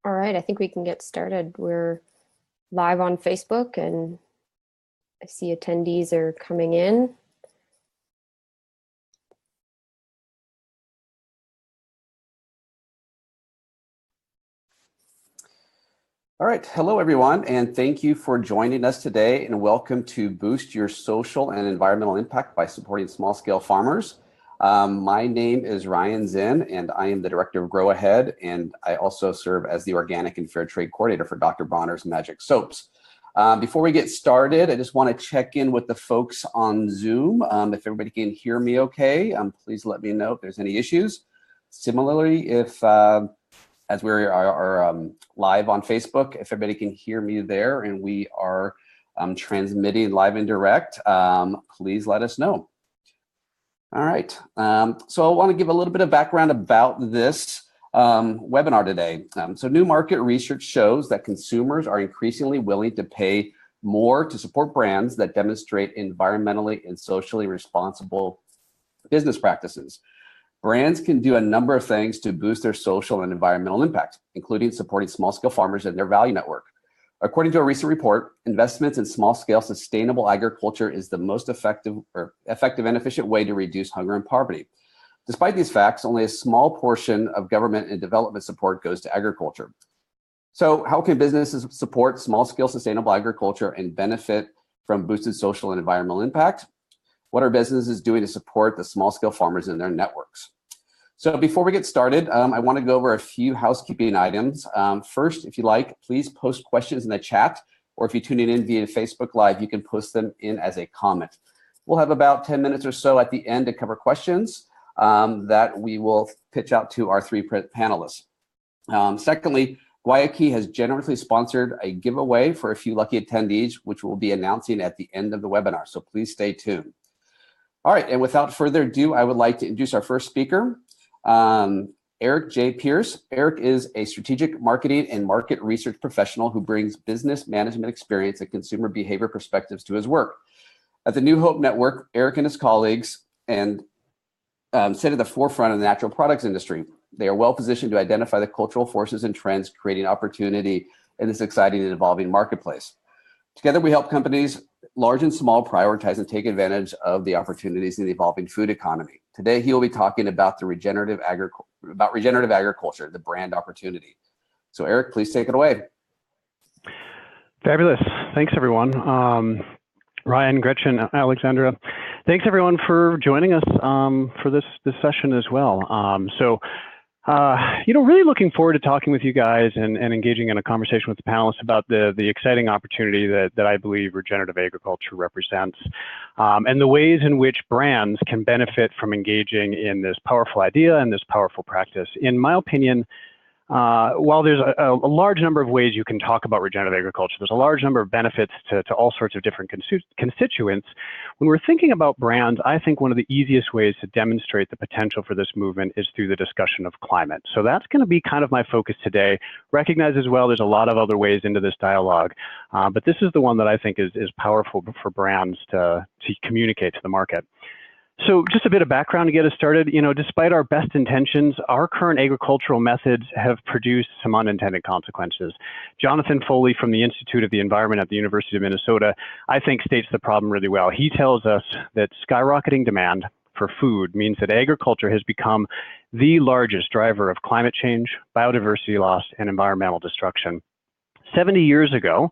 All right, I think we can get started. We're live on Facebook and I see attendees are coming in. All right, hello everyone, and thank you for joining us today, and welcome to Boost Your Social and Environmental Impact by Supporting Small-Scale Farmers. My name is Ryan Zinn, and I am the Director of Grow Ahead, and I also serve as the Organic and Fair Trade Coordinator for Dr. Bronner's Magic Soaps. Before we get started, I just want to check in with the folks on Zoom. If everybody can hear me okay, please let me know if there's any issues. Similarly, if as we are live on Facebook, if everybody can hear me there and we are transmitting live and direct, please let us know. All right, so I want to give a little bit of background about this webinar today. So new market research shows that consumers are increasingly willing to pay more to support brands that demonstrate environmentally and socially responsible business practices. Brands can do a number of things to boost their social and environmental impact, including supporting small-scale farmers and their value network. According to a recent report, investments in small-scale sustainable agriculture is the most effective and efficient way to reduce hunger and poverty. Despite these facts, only a small portion of government and development support goes to agriculture. So how can businesses support small-scale sustainable agriculture and benefit from boosted social and environmental impact? What are businesses doing to support the small-scale farmers in their networks? So before we get started, I want to go over a few housekeeping items. First, if you like, please post questions in the chat, or if you're tuning in via Facebook Live, you can post them in as a comment. We'll have about 10 minutes or so at the end to cover questions that we will pitch out to our three panelists. Secondly, Guayaki has generously sponsored a giveaway for a few lucky attendees, which we'll be announcing at the end of the webinar, so please stay tuned. All right, and without further ado, I would like to introduce our first speaker, Eric J. Pierce. Eric is a strategic marketing and market research professional who brings business management experience and consumer behavior perspectives to his work. At the New Hope Network, Eric and his colleagues sit at the forefront of the natural products industry. They are well positioned to identify the cultural forces and trends creating opportunity in this exciting and evolving marketplace. Together, we help companies, large and small, prioritize and take advantage of the opportunities in the evolving food economy. Today, he will be talking about regenerative agriculture, the brand opportunity. So Eric, please take it away. Fabulous. Thanks, everyone. Ryan, Gretchen, Alexandra, thanks everyone for joining us for this session as well. Really looking forward to talking with you guys and engaging in a conversation with the panelists about the exciting opportunity that I believe regenerative agriculture represents, and the ways in which brands can benefit from engaging in this powerful idea and this powerful practice. In my opinion, while there's a large number of ways you can talk about regenerative agriculture, there's a large number of benefits to all sorts of different constituents. When we're thinking about brands, I think one of the easiest ways to demonstrate the potential for this movement is through the discussion of climate. So that's going to be kind of my focus today. Recognize as well there's a lot of other ways into this dialogue, but this is the one that I think is powerful for brands to communicate to the market. So just a bit of background to get us started. Despite our best intentions, our current agricultural methods have produced some unintended consequences. Jonathan Foley from the Institute of the Environment at the University of Minnesota, I think, states the problem really well. He tells us that skyrocketing demand for food means that agriculture has become the largest driver of climate change, biodiversity loss, and environmental destruction. 70 years ago,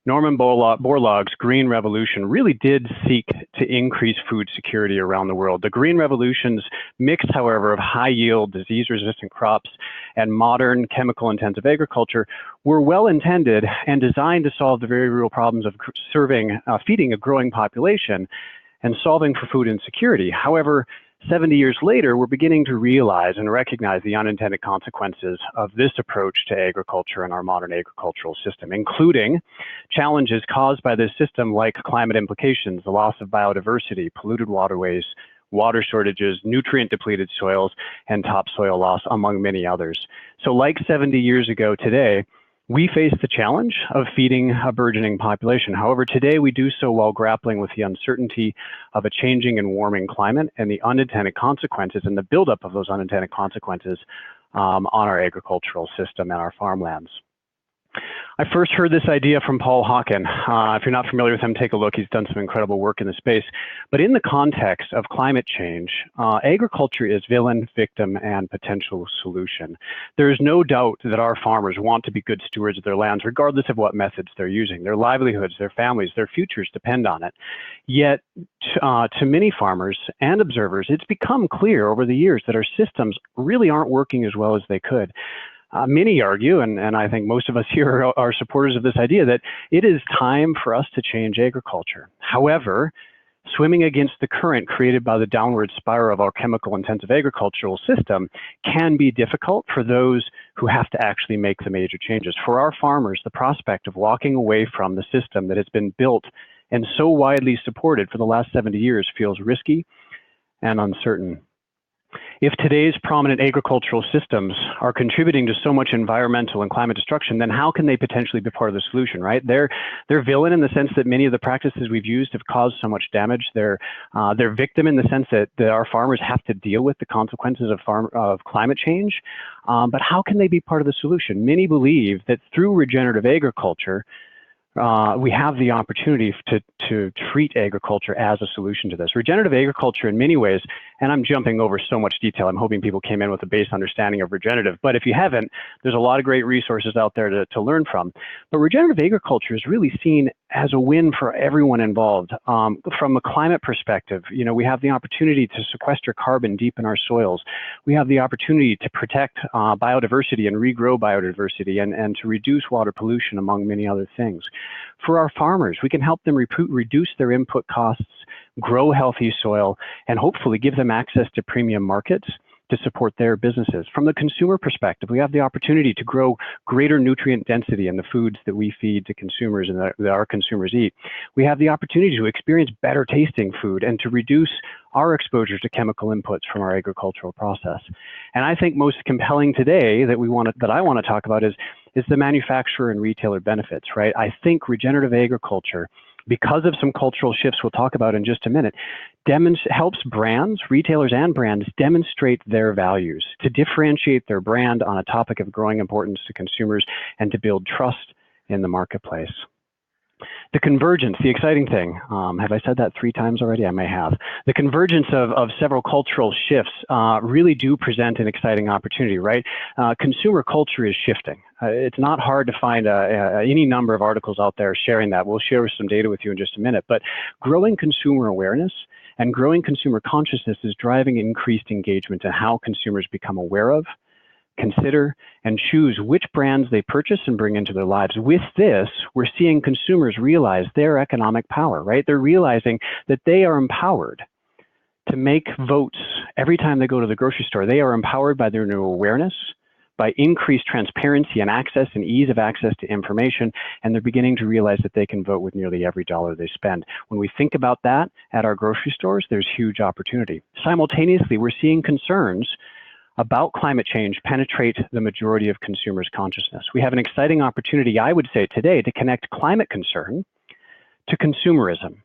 Norman Borlaug's Green Revolution really did seek to increase food security around the world. The Green Revolution's mix, however, of high-yield, disease-resistant crops and modern chemical-intensive agriculture were well-intended and designed to solve the very real problems of feeding a growing population and solving for food insecurity. However, 70 years later, we're beginning to realize and recognize the unintended consequences of this approach to agriculture and our modern agricultural system, including challenges caused by this system like climate implications, the loss of biodiversity, polluted waterways, water shortages, nutrient-depleted soils, and topsoil loss, among many others. So like 70 years ago today, we face the challenge of feeding a burgeoning population. However, today we do so while grappling with the uncertainty of a changing and warming climate and the unintended consequences and the buildup of those unintended consequences on our agricultural system and our farmlands. I first heard this idea from Paul Hawken. If you're not familiar with him, take a look. He's done some incredible work in the space. But in the context of climate change, agriculture is villain, victim, and potential solution. There is no doubt that our farmers want to be good stewards of their lands, regardless of what methods they're using. Their livelihoods, their families, their futures depend on it. Yet, to many farmers and observers, it's become clear over the years that our systems really aren't working as well as they could. Many argue, and I think most of us here are supporters of this idea, that it is time for us to change agriculture. However, swimming against the current created by the downward spiral of our chemical-intensive agricultural system can be difficult for those who have to actually make the major changes. For our farmers, the prospect of walking away from the system that has been built and so widely supported for the last 70 years feels risky and uncertain. If today's prominent agricultural systems are contributing to so much environmental and climate destruction, then how can they potentially be part of the solution, right? They're villain in the sense that many of the practices we've used have caused so much damage. They're victim in the sense that our farmers have to deal with the consequences of climate change. But how can they be part of the solution? Many believe that through regenerative agriculture, we have the opportunity to treat agriculture as a solution to this. Regenerative agriculture in many ways, and I'm jumping over so much detail, I'm hoping people came in with a base understanding of regenerative, but if you haven't, there's a lot of great resources out there to learn from. But regenerative agriculture is really seen as a win for everyone involved. From a climate perspective, you know, we have the opportunity to sequester carbon deep in our soils. We have the opportunity to protect biodiversity and regrow biodiversity and to reduce water pollution, among many other things. For our farmers, we can help them reduce their input costs, grow healthy soil, and hopefully give them access to premium markets to support their businesses. From the consumer perspective, we have the opportunity to grow greater nutrient density in the foods that we feed to consumers and that our consumers eat. We have the opportunity to experience better tasting food and to reduce our exposure to chemical inputs from our agricultural process. And I think most compelling today that I want to talk about is the manufacturer and retailer benefits, right? I think regenerative agriculture, because of some cultural shifts we'll talk about in just a minute, helps brands, retailers and brands, demonstrate their values, to differentiate their brand on a topic of growing importance to consumers and to build trust in the marketplace. The convergence, the exciting thing, have I said that 3 times already? I may have. The convergence of several cultural shifts really do present an exciting opportunity, right? Consumer culture is shifting. It's not hard to find any number of articles out there sharing that. We'll share some data with you in just a minute, but growing consumer awareness and growing consumer consciousness is driving increased engagement in how consumers become aware of, consider, and choose which brands they purchase and bring into their lives. With this, we're seeing consumers realize their economic power, right? They're realizing that they are empowered to make votes every time they go to the grocery store. They are empowered by their new awareness, by increased transparency and access and ease of access to information, and they're beginning to realize that they can vote with nearly every dollar they spend. When we think about that at our grocery stores, there's huge opportunity. Simultaneously, we're seeing concerns about climate change penetrate the majority of consumers' consciousness. We have an exciting opportunity, I would say today, to connect climate concern to consumerism,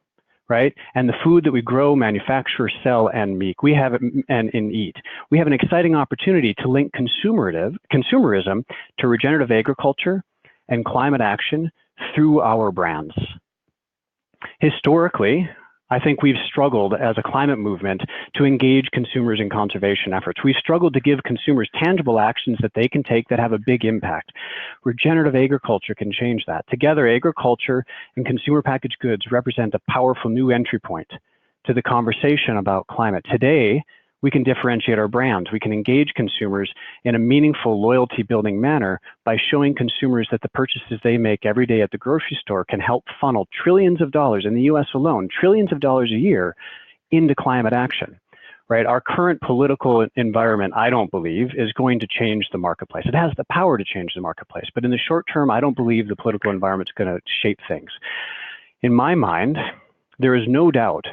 right? And the food that we grow, manufacture, sell, and eat. We have an exciting opportunity to link consumerism to regenerative agriculture and climate action through our brands. Historically, I think we've struggled as a climate movement to engage consumers in conservation efforts. We've struggled to give consumers tangible actions that they can take that have a big impact. Regenerative agriculture can change that. Together, agriculture and consumer packaged goods represent a powerful new entry point to the conversation about climate. Today, we can differentiate our brands. We can engage consumers in a meaningful loyalty building manner by showing consumers that the purchases they make every day at the grocery store can help funnel trillions of dollars in the US alone, trillions of dollars a year into climate action, right? Our current political environment, I don't believe, is going to change the marketplace. It has the power to change the marketplace, but in the short term, I don't believe the political environment is going to shape things. In my mind, there is no doubt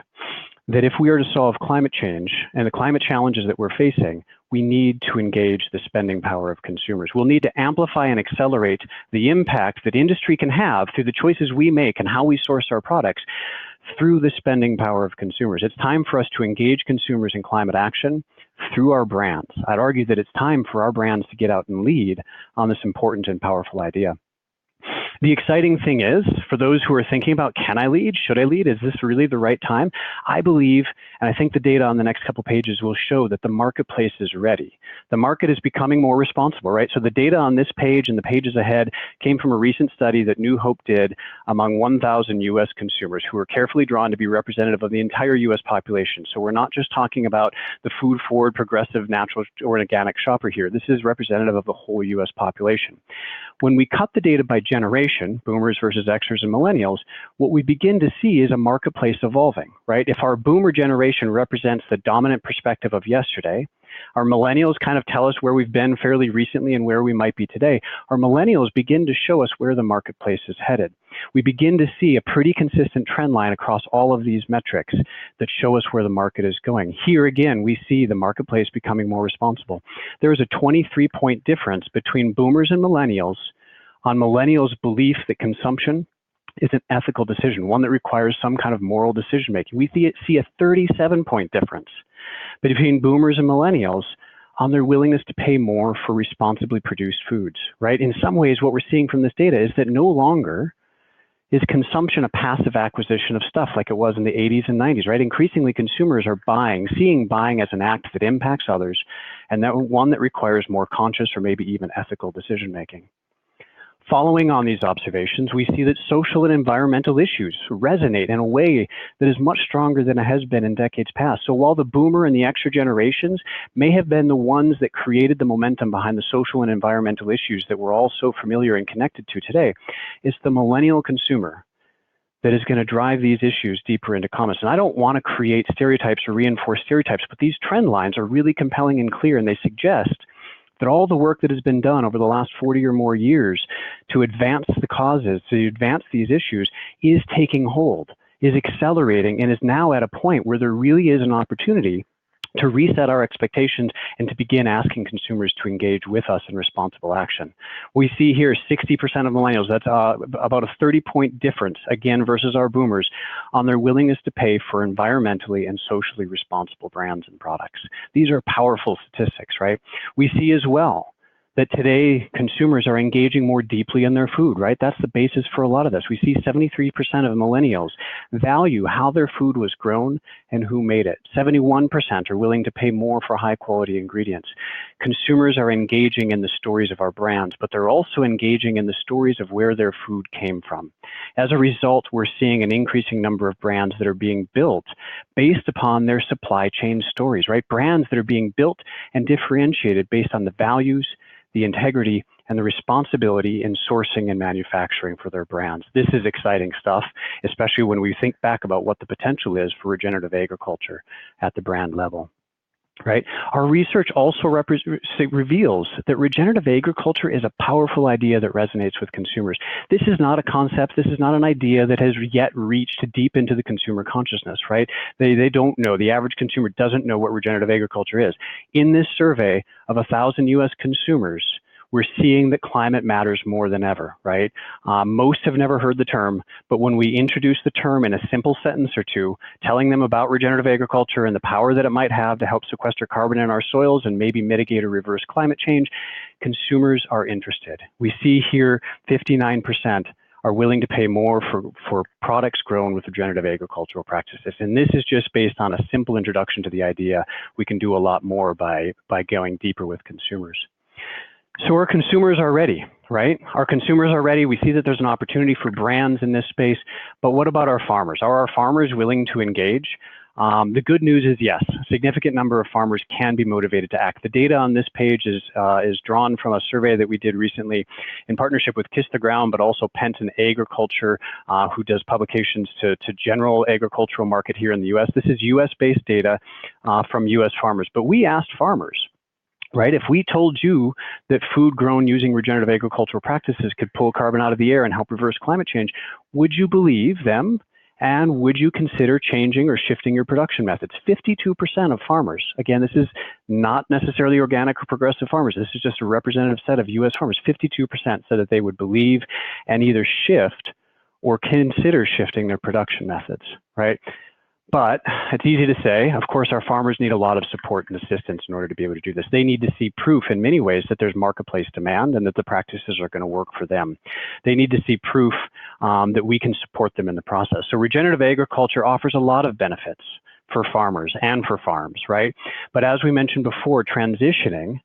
that if we are to solve climate change and the climate challenges that we're facing, we need to engage the spending power of consumers. We'll need to amplify and accelerate the impact that industry can have through the choices we make and how we source our products through the spending power of consumers. It's time for us to engage consumers in climate action, through our brands. I'd argue that it's time for our brands to get out and lead on this important and powerful idea. The exciting thing is, for those who are thinking about, can I lead? Should I lead? Is this really the right time? I believe, and I think the data on the next couple pages will show that the marketplace is ready. The market is becoming more responsible, right? So the data on this page and the pages ahead came from a recent study that New Hope did among 1,000 US consumers who were carefully drawn to be representative of the entire US population. So we're not just talking about the food forward, progressive, natural, or organic shopper here. This is representative of the whole US population. When we cut the data by generation, boomers versus Xers and millennials, what we begin to see is a marketplace evolving, right? If our boomer generation represents the dominant perspective of yesterday, our millennials kind of tell us where we've been fairly recently and where we might be today. Our millennials begin to show us where the marketplace is headed. We begin to see a pretty consistent trend line across all of these metrics that show us where the market is going. Here again, we see the marketplace becoming more responsible. There is a 23-point difference between boomers and millennials on millennials' belief that consumption is an ethical decision, one that requires some kind of moral decision making. We see a 37-point difference between boomers and millennials on their willingness to pay more for responsibly produced foods, right? In some ways, what we're seeing from this data is that no longer is consumption a passive acquisition of stuff like it was in the 80s and 90s, right? Increasingly, consumers are seeing buying as an act that impacts others, and that one that requires more conscious or maybe even ethical decision making. Following on these observations, we see that social and environmental issues resonate in a way that is much stronger than it has been in decades past. So while the boomer and the Xer generations may have been the ones that created the momentum behind the social and environmental issues that we're all so familiar and connected to today, it's the millennial consumer that is going to drive these issues deeper into commerce. And I don't want to create stereotypes or reinforce stereotypes, but these trend lines are really compelling and clear, and they suggest that all the work that has been done over the last 40 or more years to advance the causes, to advance these issues, is taking hold, is accelerating, and is now at a point where there really is an opportunity to reset our expectations and to begin asking consumers to engage with us in responsible action. We see here 60% of millennials, that's about a 30-point difference, again, versus our boomers, on their willingness to pay for environmentally and socially responsible brands and products. These are powerful statistics, right? We see as well that today consumers are engaging more deeply in their food, right? That's the basis for a lot of this. We see 73% of millennials value how their food was grown and who made it. 71% are willing to pay more for high quality ingredients. Consumers are engaging in the stories of our brands, but they're also engaging in the stories of where their food came from. As a result, we're seeing an increasing number of brands that are being built based upon their supply chain stories, right? Brands that are being built and differentiated based on the values, the integrity, and the responsibility in sourcing and manufacturing for their brands. This is exciting stuff, especially when we think back about what the potential is for regenerative agriculture at the brand level, right? Our research also reveals that regenerative agriculture is a powerful idea that resonates with consumers. This is not a concept, this is not an idea that has yet reached deep into the consumer consciousness, right? They don't know, the average consumer doesn't know what regenerative agriculture is. In this survey of 1,000 US consumers, we're seeing that climate matters more than ever, right? Most have never heard the term, but when we introduce the term in a simple sentence or two, telling them about regenerative agriculture and the power that it might have to help sequester carbon in our soils and maybe mitigate or reverse climate change, consumers are interested. We see here 59% are willing to pay more for products grown with regenerative agricultural practices. And this is just based on a simple introduction to the idea. We can do a lot more by going deeper with consumers. So our consumers are ready, right? Our consumers are ready. We see that there's an opportunity for brands in this space, but what about our farmers? Are our farmers willing to engage? The good news is yes, a significant number of farmers can be motivated to act. The data on this page is drawn from a survey that we did recently in partnership with Kiss the Ground, but also Penton Agriculture, who does publications to general agricultural market here in the US. This is US-based data from US farmers, but we asked farmers, right? If we told you that food grown using regenerative agricultural practices could pull carbon out of the air and help reverse climate change, would you believe them? And would you consider changing or shifting your production methods? 52% of farmers, again, this is not necessarily organic or progressive farmers, this is just a representative set of US farmers, 52% said that they would believe and either shift or consider shifting their production methods, right? But it's easy to say. Of course, our farmers need a lot of support and assistance in order to be able to do this. They need to see proof in many ways that there's marketplace demand and that the practices are going to work for them. They need to see proof that we can support them in the process. So regenerative agriculture offers a lot of benefits for farmers and for farms, right? But as we mentioned before, transitioning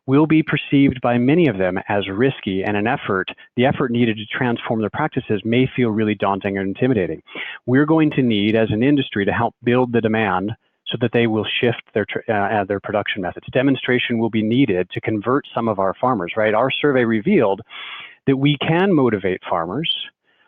will be perceived by many of them as risky, and the effort needed to transform their practices may feel really daunting and intimidating. We're going to need, as an industry, to help build the demand so that they will shift their production methods. Demonstration will be needed to convert some of our farmers, right? Our survey revealed that we can motivate farmers,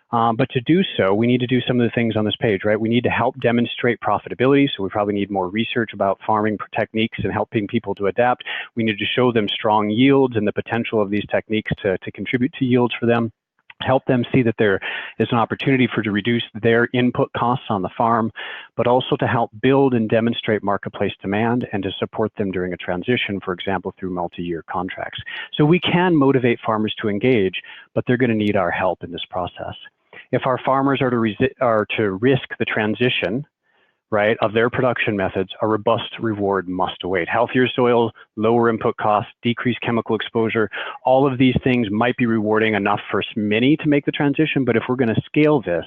but to do so, we need to do some of the things on this page, right? We need to help demonstrate profitability, so we probably need more research about farming techniques and helping people to adapt. We need to show them strong yields and the potential of these techniques to contribute to yields for them. Help them see that there is an opportunity to reduce their input costs on the farm, but also to help build and demonstrate marketplace demand and to support them during a transition, for example, through multi-year contracts. So we can motivate farmers to engage, but they're going to need our help in this process. If our farmers are to risk the transition, right, of their production methods, a robust reward must await. Healthier soils, lower input costs, decreased chemical exposure, all of these things might be rewarding enough for many to make the transition, but if we're going to scale this,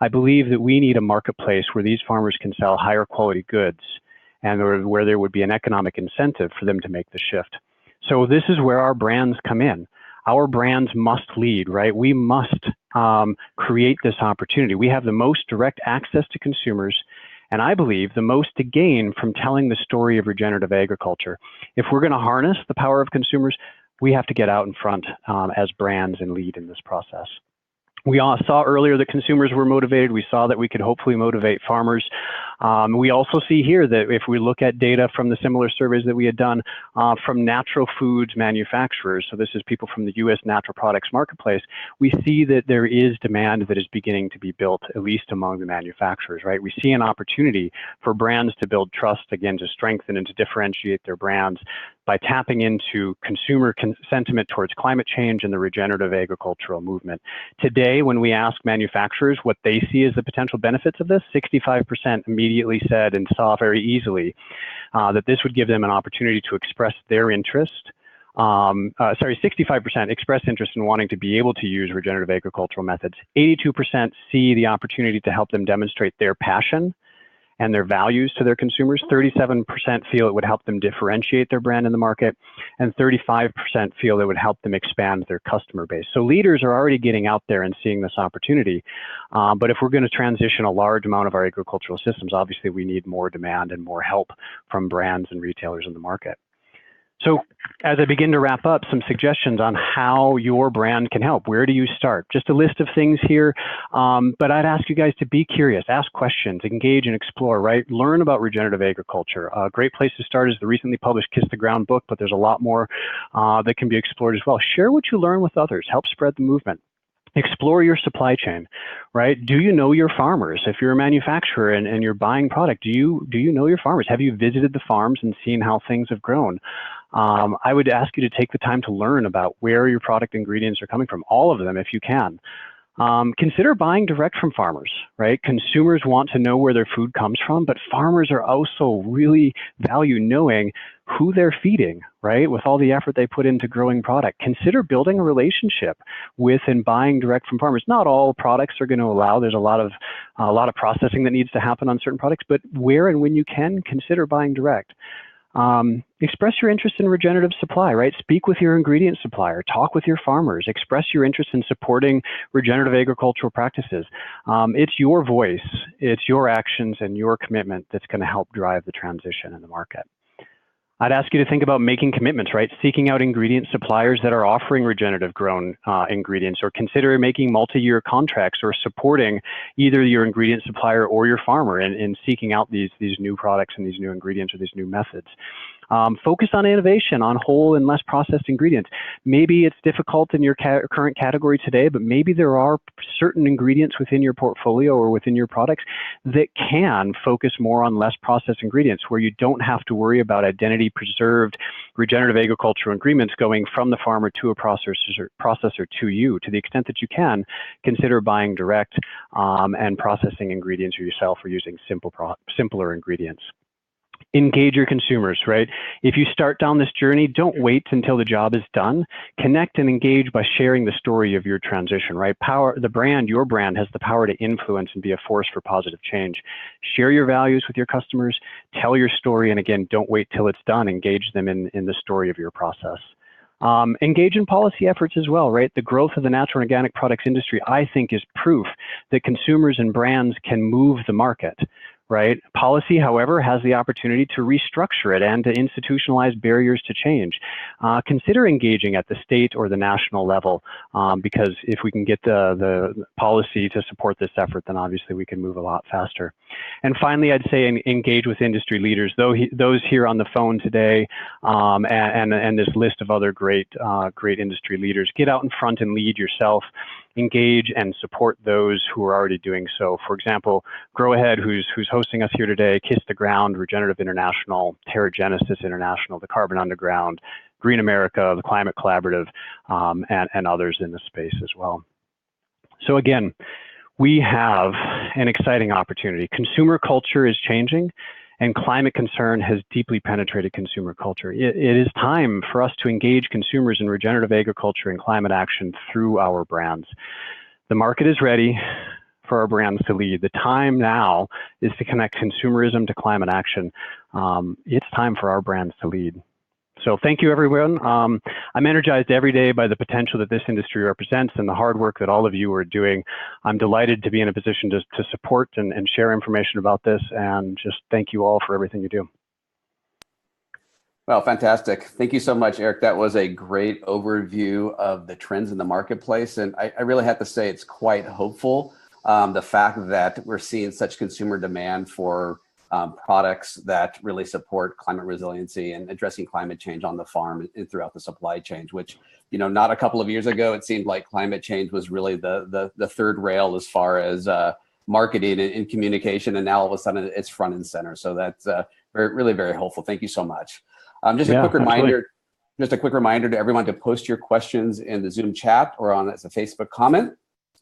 I believe that we need a marketplace where these farmers can sell higher quality goods and where there would be an economic incentive for them to make the shift. So this is where our brands come in. Our brands must lead, right? We must create this opportunity. We have the most direct access to consumers, and I believe the most to gain from telling the story of regenerative agriculture. If we're going to harness the power of consumers, we have to get out in front as brands and lead in this process. We all saw earlier that consumers were motivated. We saw that we could hopefully motivate farmers. We also see here that if we look at data from the similar surveys that we had done from natural foods manufacturers, so this is people from the US natural products marketplace, we see that there is demand that is beginning to be built, at least among the manufacturers, right? We see an opportunity for brands to build trust, again, to strengthen and to differentiate their brands by tapping into consumer sentiment towards climate change and the regenerative agricultural movement. Today, when we ask manufacturers what they see as the potential benefits of this, 65% immediately said and saw very easily that this would give them an opportunity to express their interest. 65% express interest in wanting to be able to use regenerative agricultural methods. 82% see the opportunity to help them demonstrate their passion and their values to their consumers. 37% feel it would help them differentiate their brand in the market, and 35% feel it would help them expand their customer base. So leaders are already getting out there and seeing this opportunity, but if we're going to transition a large amount of our agricultural systems, obviously we need more demand and more help from brands and retailers in the market. So as I begin to wrap up, some suggestions on how your brand can help. Where do you start? Just a list of things here, but I'd ask you guys to be curious, ask questions, engage and explore, right? Learn about regenerative agriculture. A great place to start is the recently published Kiss the Ground book, but there's a lot more that can be explored as well. Share what you learn with others. Help spread the movement. Explore your supply chain, right? Do you know your farmers? If you're a manufacturer and you're buying product, do you know your farmers? Have you visited the farms and seen how things have grown? I would ask you to take the time to learn about where your product ingredients are coming from, all of them if you can. Consider buying direct from farmers, right? Consumers want to know where their food comes from, but farmers are also really value knowing who they're feeding, right? With all the effort they put into growing product. Consider building a relationship with and buying direct from farmers. Not all products are going to allow, there's a lot of processing that needs to happen on certain products, but where and when you can, consider buying direct. Express your interest in regenerative supply, right? Speak with your ingredient supplier, talk with your farmers, express your interest in supporting regenerative agricultural practices. It's your voice, it's your actions and your commitment that's going to help drive the transition in the market. I'd ask you to think about making commitments, right? Seeking out ingredient suppliers that are offering regenerative grown ingredients, or consider making multi-year contracts or supporting either your ingredient supplier or your farmer in seeking out these new products and these new ingredients or these new methods. Focus on innovation, on whole and less processed ingredients. Maybe it's difficult in your current category today, but maybe there are certain ingredients within your portfolio or within your products that can focus more on less processed ingredients, where you don't have to worry about identity preserved regenerative agricultural ingredients going from the farmer to a processor to you. To the extent that you can, consider buying direct and processing ingredients yourself or using simpler ingredients. Engage your consumers, right? If you start down this journey, don't wait until the job is done. Connect and engage by sharing the story of your transition, right? Your brand has the power to influence and be a force for positive change. Share your values with your customers, tell your story, and again, don't wait till it's done. Engage them in the story of your process. Engage in policy efforts as well, right? The growth of the natural and organic products industry, I think, is proof that consumers and brands can move the market, right? Policy, however, has the opportunity to restructure it and to institutionalize barriers to change. Consider engaging at the state or the national level, because if we can get the policy to support this effort, then obviously we can move a lot faster. And finally, I'd say engage with industry leaders, those here on the phone today, and this list of other great industry leaders. Get out in front and lead yourself. Engage and support those who are already doing so. For example, Grow Ahead, who's hosting us here today, Kiss the Ground, Regenerative International, Terragenesis International, the Carbon Underground, Green America, the Climate Collaborative, and others in the space as well. So again, we have an exciting opportunity. Consumer culture is changing, and climate concern has deeply penetrated consumer culture. It is time for us to engage consumers in regenerative agriculture and climate action through our brands. The market is ready for our brands to lead. The time now is to connect consumerism to climate action. It's time for our brands to lead. So thank you, everyone. I'm energized every day by the potential that this industry represents and the hard work that all of you are doing. I'm delighted to be in a position to support and share information about this, and just thank you all for everything you do. Well, fantastic. Thank you so much, Eric. That was a great overview of the trends in the marketplace. And I really have to say it's quite hopeful, the fact that we're seeing such consumer demand for products that really support climate resiliency and addressing climate change on the farm and throughout the supply chain, which, not a couple of years ago, it seemed like climate change was really the third rail as far as marketing and communication. And now all of a sudden it's front and center. So that's really very hopeful. Thank you so much. Just a quick reminder to everyone to post your questions in the Zoom chat or as a Facebook comment.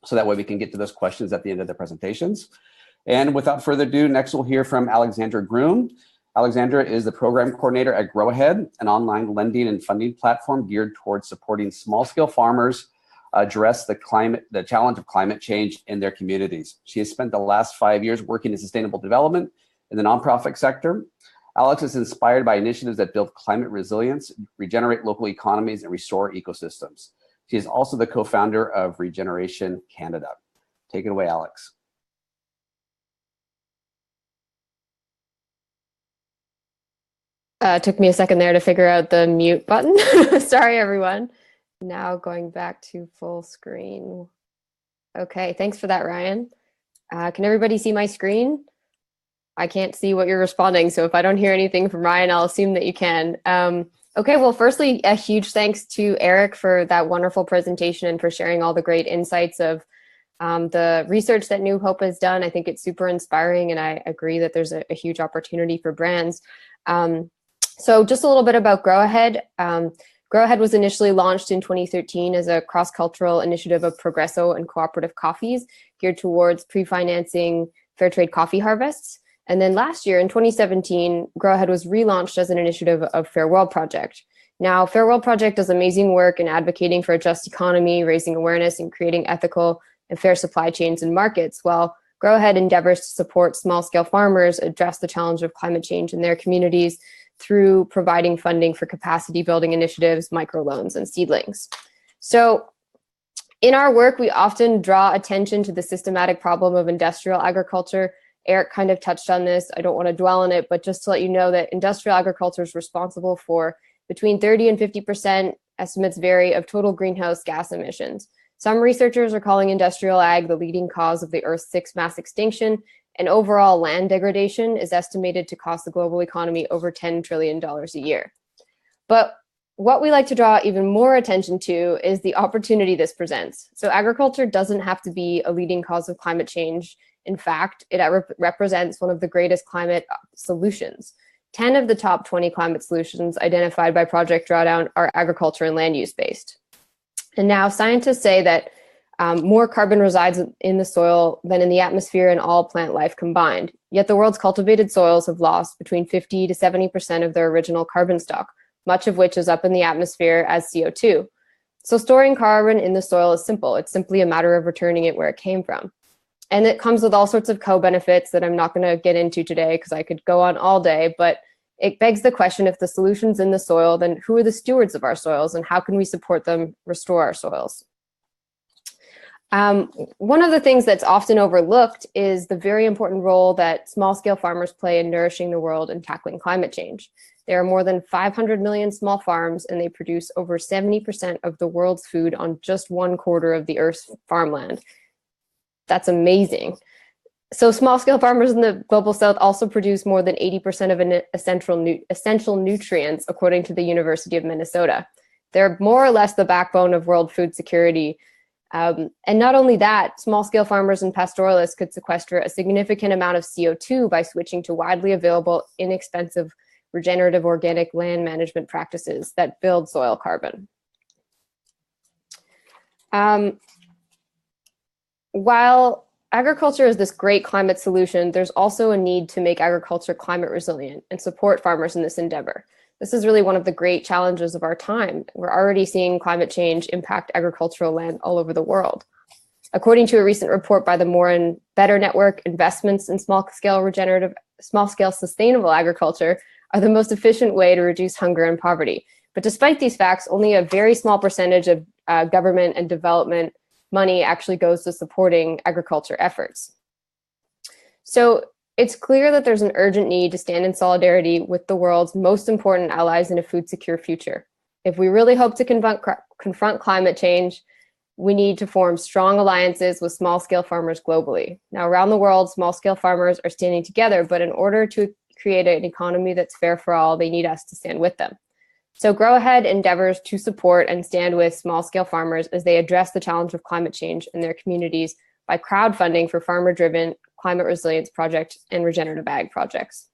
So that way we can get to those questions at the end of the presentations. And without further ado, next we'll hear from Alexandra Groom. Alexandra is the program coordinator at Grow Ahead, an online lending and funding platform geared towards supporting small-scale farmers address the challenge of climate change in their communities. She has spent the last 5 years working in sustainable development in the nonprofit sector. Alex is inspired by initiatives that build climate resilience, regenerate local economies, and restore ecosystems. She is also the co-founder of Regeneration Canada. Take it away, Alex. Took me a second there to figure out the mute button. Sorry, everyone. Now going back to full screen. Okay, thanks for that, Ryan. Can everybody see my screen? I can't see what you're responding, so if I don't hear anything from Ryan, I'll assume that you can. Okay, well, firstly, a huge thanks to Eric for that wonderful presentation and for sharing all the great insights of the research that New Hope has done. I think it's super inspiring, and I agree that there's a huge opportunity for brands. So just a little bit about Grow Ahead. Grow Ahead was initially launched in 2013 as a cross-cultural initiative of Progresso and cooperative coffees geared towards pre-financing fair trade coffee harvests. And then last year in 2017, Grow Ahead was relaunched as an initiative of Fair World Project. Now, Fair World Project does amazing work in advocating for a just economy, raising awareness, and creating ethical and fair supply chains and markets, while Grow Ahead endeavors to support small-scale farmers address the challenge of climate change in their communities through providing funding for capacity building initiatives, microloans, and seedlings. So in our work, we often draw attention to the systematic problem of industrial agriculture. Eric kind of touched on this. I don't want to dwell on it, but just to let you know that industrial agriculture is responsible for between 30 and 50%, estimates vary, of total greenhouse gas emissions. Some researchers are calling industrial ag the leading cause of the Earth's 6th mass extinction, and overall land degradation is estimated to cost the global economy over $10 trillion a year. But what we like to draw even more attention to is the opportunity this presents. So agriculture doesn't have to be a leading cause of climate change. In fact, it represents one of the greatest climate solutions. 10 of the top 20 climate solutions identified by Project Drawdown are agriculture and land use based. And now scientists say that more carbon resides in the soil than in the atmosphere and all plant life combined. Yet the world's cultivated soils have lost between 50 to 70% of their original carbon stock, much of which is up in the atmosphere as CO2. So storing carbon in the soil is simple. It's simply a matter of returning it where it came from. And it comes with all sorts of co-benefits that I'm not going to get into today because I could go on all day, but it begs the question, if the solution's in the soil, then who are the stewards of our soils and how can we support them restore our soils? One of the things that's often overlooked is the very important role that small-scale farmers play in nourishing the world and tackling climate change. There are more than 500 million small farms, and they produce over 70% of the world's food on just 1/4 of the Earth's farmland. That's amazing. So small-scale farmers in the global south also produce more than 80% of essential nutrients, according to the University of Minnesota. They're more or less the backbone of world food security. And not only that, small-scale farmers and pastoralists could sequester a significant amount of CO2 by switching to widely available, inexpensive, regenerative organic land management practices that build soil carbon. While agriculture is this great climate solution, there's also a need to make agriculture climate resilient and support farmers in this endeavor. This is really one of the great challenges of our time. We're already seeing climate change impact agricultural land all over the world. According to a recent report by the More and Better Network, investments in small-scale sustainable agriculture are the most efficient way to reduce hunger and poverty. But despite these facts, only a very small percentage of government and development money actually goes to supporting agriculture efforts. So it's clear that there's an urgent need to stand in solidarity with the world's most important allies in a food secure future. If we really hope to confront climate change, we need to form strong alliances with small-scale farmers globally. Now, around the world, small-scale farmers are standing together, but in order to create an economy that's fair for all, they need us to stand with them. So Grow Ahead endeavors to support and stand with small-scale farmers as they address the challenge of climate change in their communities by crowdfunding for farmer-driven climate resilience projects and regenerative ag projects.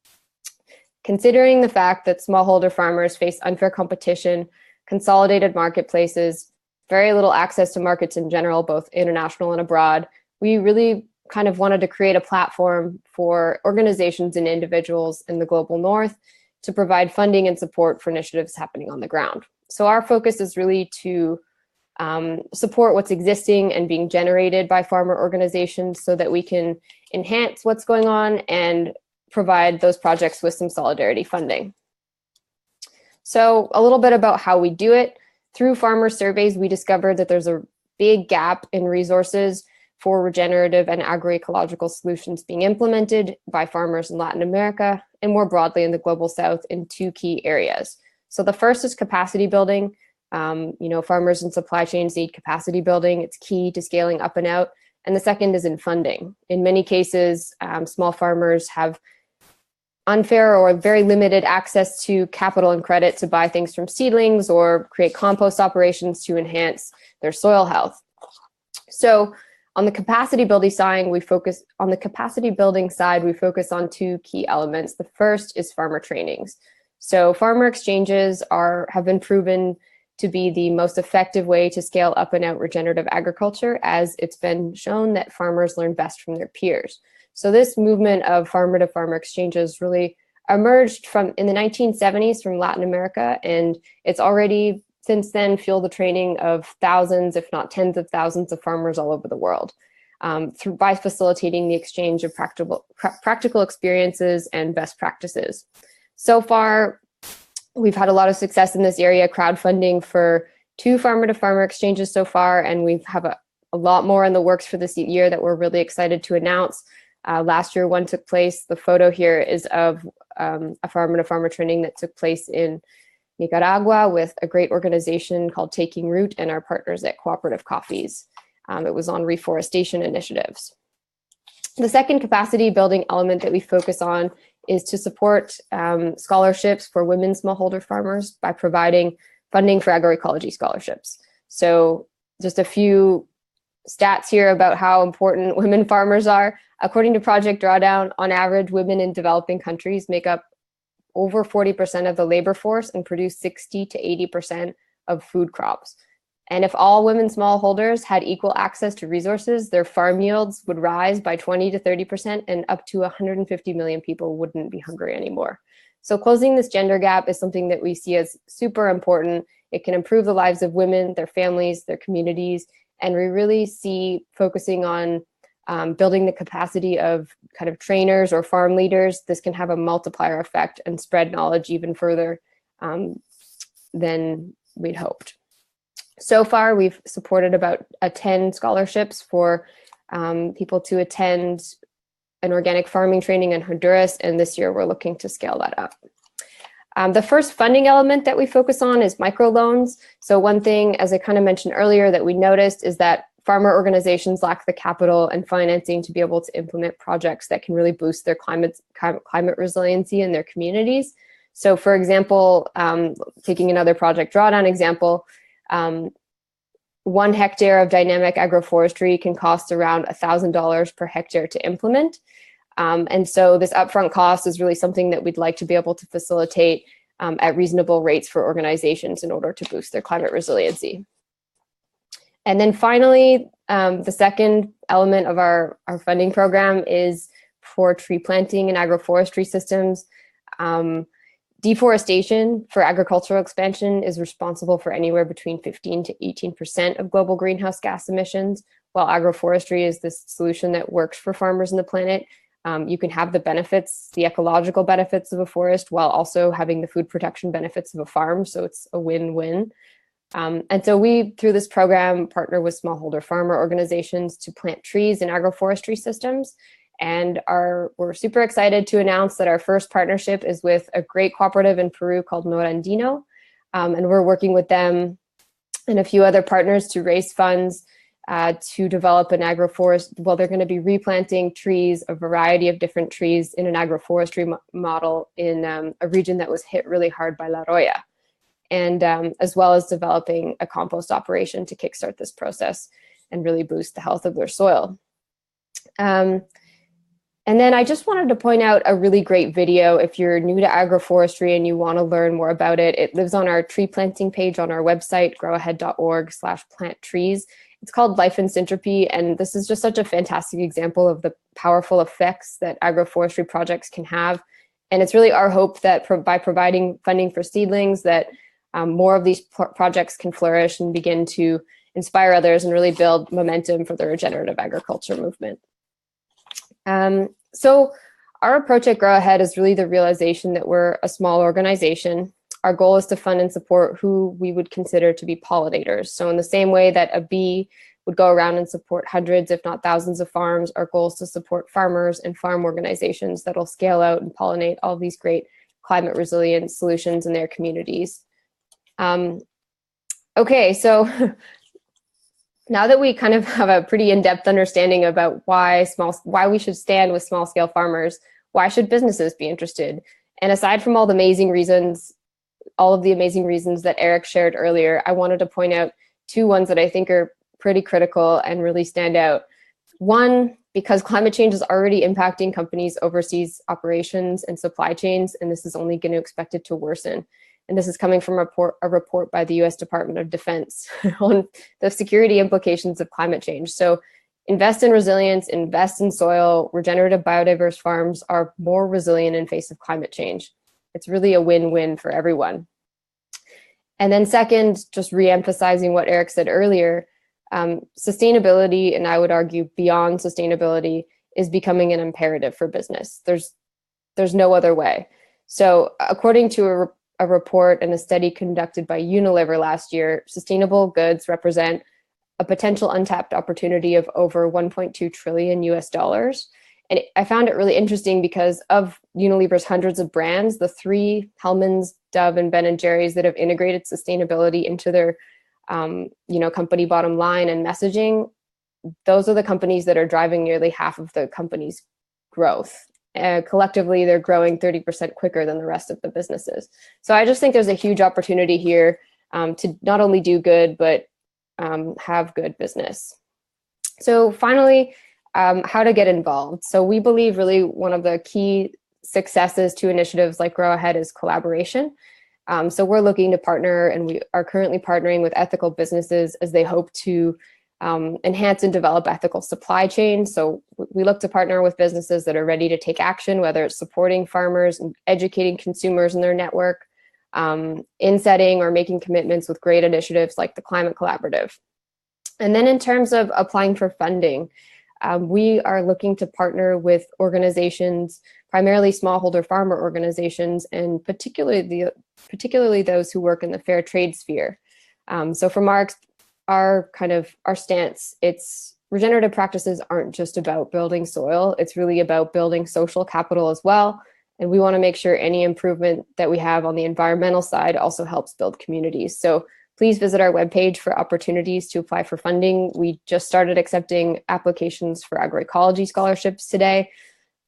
Considering the fact that smallholder farmers face unfair competition, consolidated marketplaces, very little access to markets in general, both international and abroad, we really kind of wanted to create a platform for organizations and individuals in the global north to provide funding and support for initiatives happening on the ground. So our focus is really to support what's existing and being generated by farmer organizations so that we can enhance what's going on and provide those projects with some solidarity funding. So a little bit about how we do it. Through farmer surveys, we discovered that there's a big gap in resources for regenerative and agroecological solutions being implemented by farmers in Latin America and more broadly in the global south in 2 key areas. So the first is capacity building. Farmers and supply chains need capacity building. It's key to scaling up and out. And the second is in funding. In many cases, small farmers have unfair or very limited access to capital and credit to buy things from seedlings or create compost operations to enhance their soil health. So on the capacity building side, we focus on 2 key elements. The first is farmer trainings. So farmer exchanges have been proven to be the most effective way to scale up and out regenerative agriculture, as it's been shown that farmers learn best from their peers. So this movement of farmer-to-farmer exchanges really emerged in the 1970s from Latin America, and it's already since then fueled the training of thousands, if not tens of thousands of farmers all over the world by facilitating the exchange of practical experiences and best practices. So far, we've had a lot of success in this area, crowdfunding for 2 farmer-to-farmer exchanges so far, and we have a lot more in the works for this year that we're really excited to announce. Last year, one took place. The photo here is of a farmer-to-farmer training that took place in Nicaragua with a great organization called Taking Root and our partners at Cooperative Coffees. It was on reforestation initiatives. The second capacity building element that we focus on is to support scholarships for women smallholder farmers by providing funding for agroecology scholarships. So just a few stats here about how important women farmers are. According to Project Drawdown, on average, women in developing countries make up over 40% of the labor force and produce 60 to 80% of food crops. And if all women smallholders had equal access to resources, their farm yields would rise by 20 to 30%, and up to 150 million people wouldn't be hungry anymore. So closing this gender gap is something that we see as super important. It can improve the lives of women, their families, their communities, and we really see focusing on building the capacity of kind of trainers or farm leaders. This can have a multiplier effect and spread knowledge even further than we'd hoped. So far, we've supported about 10 scholarships for people to attend an organic farming training in Honduras, and this year we're looking to scale that up. The first funding element that we focus on is microloans. So one thing, as I kind of mentioned earlier, that we noticed is that farmer organizations lack the capital and financing to be able to implement projects that can really boost their climate resiliency in their communities. So for example, taking another Project Drawdown example, 1 hectare of dynamic agroforestry can cost around $1,000 per hectare to implement. And so this upfront cost is really something that we'd like to be able to facilitate at reasonable rates for organizations in order to boost their climate resiliency. And then finally, the second element of our funding program is for tree planting and agroforestry systems. Deforestation for agricultural expansion is responsible for anywhere between 15 to 18% of global greenhouse gas emissions, while agroforestry is this solution that works for farmers on the planet. You can have the benefits, the ecological benefits of a forest, while also having the food protection benefits of a farm, so it's a win-win. And so we, through this program, partner with smallholder farmer organizations to plant trees in agroforestry systems. And we're super excited to announce that our first partnership is with a great cooperative in Peru called Norandino. And we're working with them and a few other partners to raise funds to develop an agroforest. Well, they're going to be replanting trees, a variety of different trees in an agroforestry model in a region that was hit really hard by La Roya. And as well as developing a compost operation to kickstart this process and really boost the health of their soil. And then I just wanted to point out a really great video. If you're new to agroforestry and you want to learn more about it, it lives on our tree planting page on our website, growahead.org/planttrees. It's called Life in Syntropy, and this is just such a fantastic example of the powerful effects that agroforestry projects can have. And it's really our hope that by providing funding for seedlings, that more of these projects can flourish and begin to inspire others and really build momentum for the regenerative agriculture movement. So our approach at Grow Ahead is really the realization that we're a small organization. Our goal is to fund and support who we would consider to be pollinators. So in the same way that a bee would go around and support hundreds, if not thousands of farms, our goal is to support farmers and farm organizations that'll scale out and pollinate all these great climate resilient solutions in their communities. Okay, so now that we kind of have a pretty in-depth understanding about why we should stand with small-scale farmers, why should businesses be interested? And aside from all the amazing reasons, all of the amazing reasons that Eric shared earlier, I wanted to point out two ones that I think are pretty critical and really stand out. One, because climate change is already impacting companies' overseas operations and supply chains, and this is only going to expect it to worsen. And this is coming from a report by the US Department of Defense on the security implications of climate change. So invest in resilience, invest in soil. Regenerative biodiverse farms are more resilient in face of climate change. It's really a win-win for everyone. And then second, just re-emphasizing what Eric said earlier, sustainability, and I would argue beyond sustainability, is becoming an imperative for business. There's no other way. So according to a report and a study conducted by Unilever last year, sustainable goods represent a potential untapped opportunity of over 1.2 trillion US dollars. And I found it really interesting because of Unilever's hundreds of brands, the 3, Hellmann's, Dove, and Ben & Jerry's, that have integrated sustainability into their company bottom line and messaging, those are the companies that are driving nearly half of the company's growth. Collectively, they're growing 30% quicker than the rest of the businesses. So I just think there's a huge opportunity here to not only do good, but have good business. So finally, how to get involved. So we believe really one of the key successes to initiatives like Grow Ahead is collaboration. So we're looking to partner, and we are currently partnering with ethical businesses as they hope to enhance and develop ethical supply chains. So we look to partner with businesses that are ready to take action, whether it's supporting farmers and educating consumers in their network, in setting or making commitments with great initiatives like the Climate Collaborative. And then in terms of applying for funding, we are looking to partner with organizations, primarily smallholder farmer organizations, and particularly those who work in the fair trade sphere. So from our stance, it's regenerative practices aren't just about building soil, it's really about building social capital as well. And we want to make sure any improvement that we have on the environmental side also helps build communities. So please visit our webpage for opportunities to apply for funding. We just started accepting applications for agroecology scholarships today.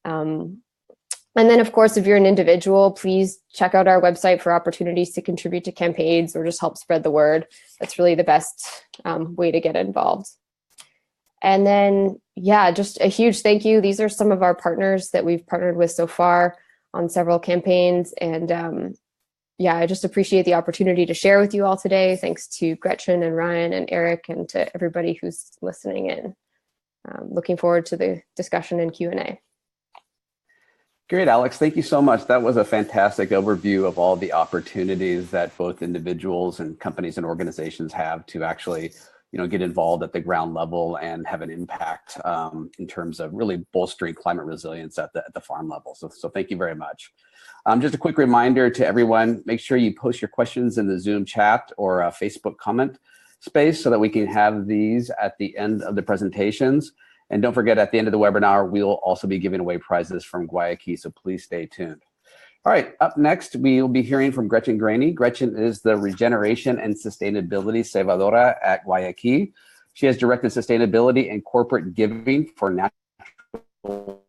And then, of course, if you're an individual, please check out our website for opportunities to contribute to campaigns or just help spread the word. That's really the best way to get involved. And then, yeah, just a huge thank you. These are some of our partners that we've partnered with so far on several campaigns. And yeah, I just appreciate the opportunity to share with you all today. Thanks to Gretchen and Ryan and Eric and to everybody who's listening in. Looking forward to the discussion and Q&A. Great, Alex. Thank you so much. That was a fantastic overview of all the opportunities that both individuals and companies and organizations have to actually, get involved at the ground level and have an impact in terms of really bolstering climate resilience at the farm level. So thank you very much. Just a quick reminder to everyone, make sure you post your questions in the Zoom chat or Facebook comment space so that we can have these at the end of the presentations. And don't forget, at the end of the webinar, we will also be giving away prizes from Guayaquil, so please stay tuned. All right, up next, we will be hearing from Gretchen Graney. Gretchen is the Regeneration and Sustainability Cebadora at Guayaquil. She has directed sustainability and corporate giving for natural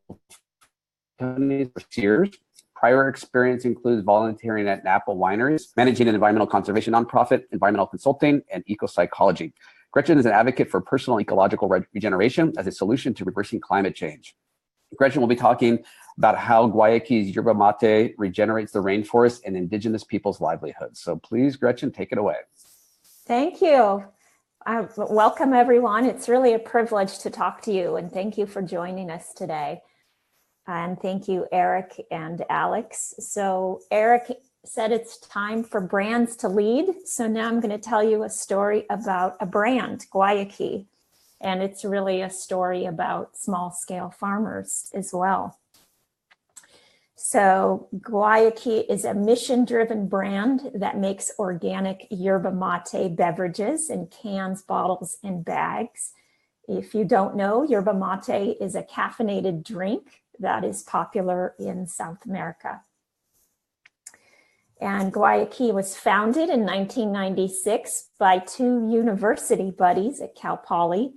companies for years. Prior experience includes volunteering at Napa wineries, managing an environmental conservation nonprofit, environmental consulting, and eco-psychology. Gretchen is an advocate for personal ecological regeneration as a solution to reversing climate change. Gretchen will be talking about how Guayaquil's yerba mate regenerates the rainforest and indigenous people's livelihoods. So please, Gretchen, take it away. Thank you. Welcome, everyone. It's really a privilege to talk to you, and thank you for joining us today. And thank you, Eric and Alex. So Eric said it's time for brands to lead. So now I'm going to tell you a story about a brand, Guayaquil. And it's really a story about small-scale farmers as well. So Guayaquil is a mission-driven brand that makes organic yerba mate beverages in cans, bottles, and bags. If you don't know, yerba mate is a caffeinated drink that is popular in South America. And Guayaquil was founded in 1996 by two university buddies at Cal Poly,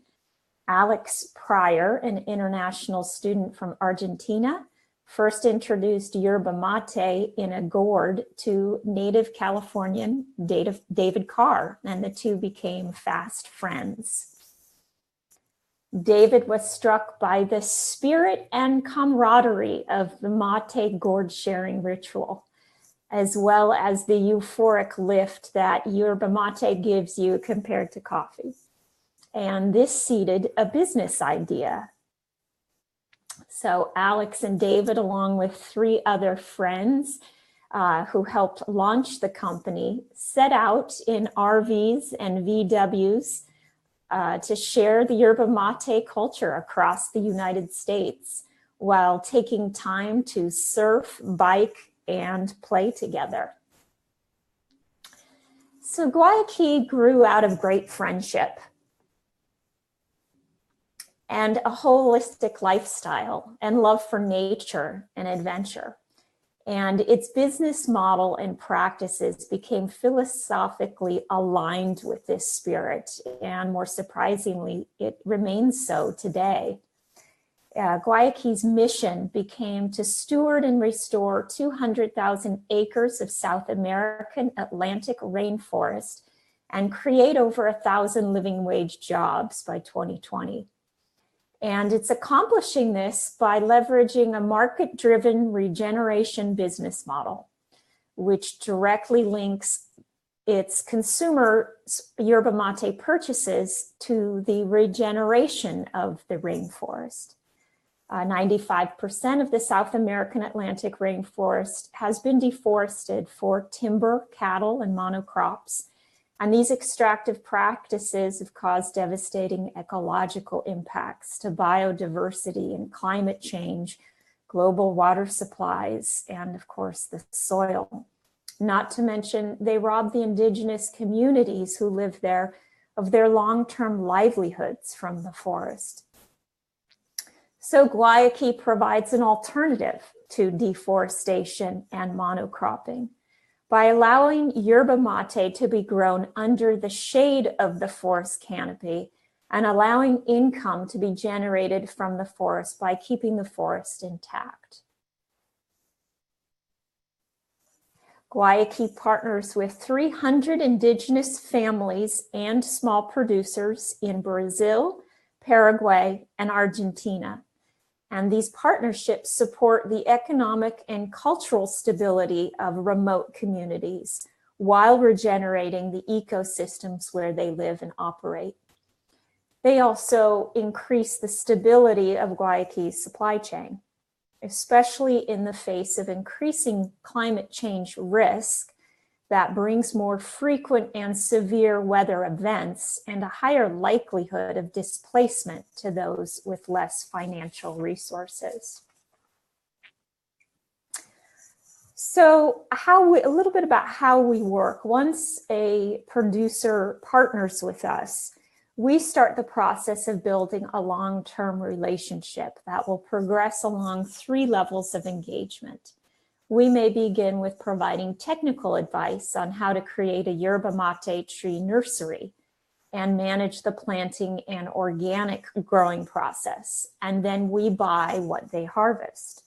Alex Pryor, an international student from Argentina, first introduced yerba mate in a gourd to native Californian David Carr, and the two became fast friends. David was struck by the spirit and camaraderie of the mate gourd sharing ritual, as well as the euphoric lift that yerba mate gives you compared to coffee. And this seeded a business idea. So Alex and David, along with three other friends who helped launch the company, set out in RVs and VWs to share the yerba mate culture across the United States while taking time to surf, bike, and play together. So Guayaquil grew out of great friendship and a holistic lifestyle and love for nature and adventure. And its business model and practices became philosophically aligned with this spirit. And more surprisingly, it remains so today. Guayaquil's mission became to steward and restore 200,000 acres of South American Atlantic rainforest and create over 1,000 living wage jobs by 2020. And it's accomplishing this by leveraging a market-driven regeneration business model, which directly links its consumer yerba mate purchases to the regeneration of the rainforest. 95% of the South American Atlantic rainforest has been deforested for timber, cattle, and monocrops. And these extractive practices have caused devastating ecological impacts to biodiversity and climate change, global water supplies, and of course the soil. Not to mention, they rob the indigenous communities who live there of their long-term livelihoods from the forest. So Guayaquil provides an alternative to deforestation and monocropping by allowing yerba mate to be grown under the shade of the forest canopy and allowing income to be generated from the forest by keeping the forest intact. Guayaquil partners with 300 indigenous families and small producers in Brazil, Paraguay, and Argentina. And these partnerships support the economic and cultural stability of remote communities while regenerating the ecosystems where they live and operate. They also increase the stability of Guayaquil's supply chain, especially in the face of increasing climate change risk that brings more frequent and severe weather events and a higher likelihood of displacement to those with less financial resources. So a little bit about how we work. Once a producer partners with us, we start the process of building a long-term relationship that will progress along 3 levels of engagement. We may begin with providing technical advice on how to create a yerba mate tree nursery and manage the planting and organic growing process, and then we buy what they harvest.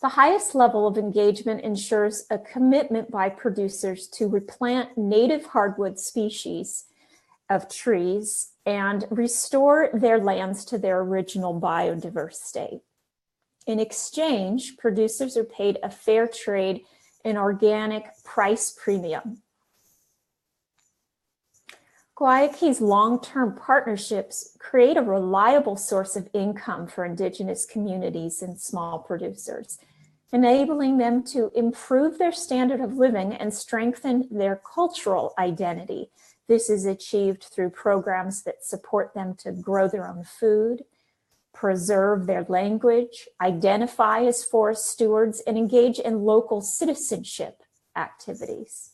The highest level of engagement ensures a commitment by producers to replant native hardwood species of trees and restore their lands to their original biodiverse state. In exchange, producers are paid a fair trade and organic price premium. Guayaquil's long-term partnerships create a reliable source of income for indigenous communities and small producers, enabling them to improve their standard of living and strengthen their cultural identity. This is achieved through programs that support them to grow their own food, preserve their language, identify as forest stewards, and engage in local citizenship activities.